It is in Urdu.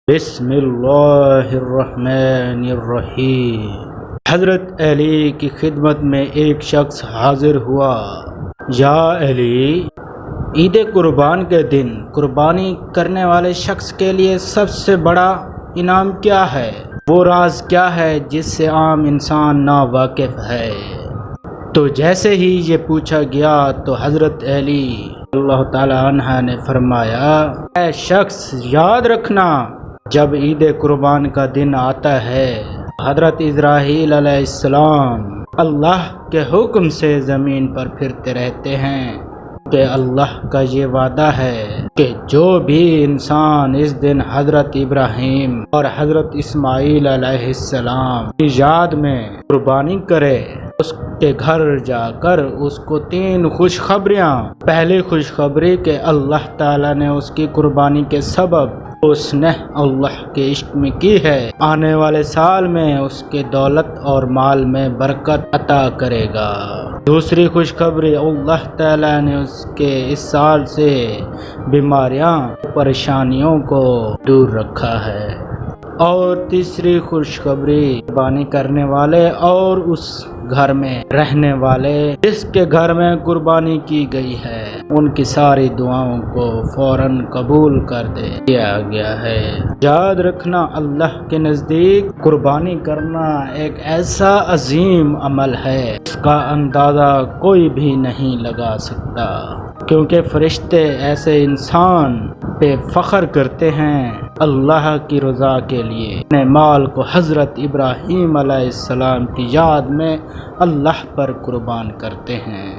بسم اللہ الرحمن الرحیم۔ حضرت علی کی خدمت میں ایک شخص حاضر ہوا۔ یا علی، عید قربان کے دن قربانی کرنے والے شخص کے لیے سب سے بڑا انعام کیا ہے؟ وہ راز کیا ہے جس سے عام انسان ناواقف ہے؟ تو جیسے ہی یہ پوچھا گیا تو حضرت علی اللہ تعالی عنہ نے فرمایا، اے شخص، یاد رکھنا، جب عید قربان کا دن آتا ہے، حضرت اسرائیل علیہ السلام اللہ کے حکم سے زمین پر پھرتے رہتے ہیں کہ اللہ کا یہ وعدہ ہے کہ جو بھی انسان اس دن حضرت ابراہیم اور حضرت اسماعیل علیہ السلام کی یاد میں قربانی کرے، اس کے گھر جا کر اس کو 3 خوشخبریاں۔ پہلی خوشخبری کہ اللہ تعالیٰ نے اس کی قربانی کے سبب اس نے اللہ کے عشق میں کی ہے، آنے والے سال میں اس کے دولت اور مال میں برکت عطا کرے گا۔ دوسری خوشخبری، اللہ تعالیٰ نے اس کے اس سال سے بیماریاں، پریشانیوں کو دور رکھا ہے۔ اور تیسری خوشخبری، قربانی کرنے والے اور اس گھر میں رہنے والے جس کے گھر میں قربانی کی گئی ہے، ان کی ساری دعاؤں کو فوراً قبول کر دیا گیا ہے۔ یاد رکھنا، اللہ کے نزدیک قربانی کرنا ایک ایسا عظیم عمل ہے جس کا اندازہ کوئی بھی نہیں لگا سکتا، کیونکہ فرشتے ایسے انسان پہ فخر کرتے ہیں اللہ کی رضا کے لیے اپنے مال کو حضرت ابراہیم علیہ السلام کی یاد میں اللہ پر قربان کرتے ہیں۔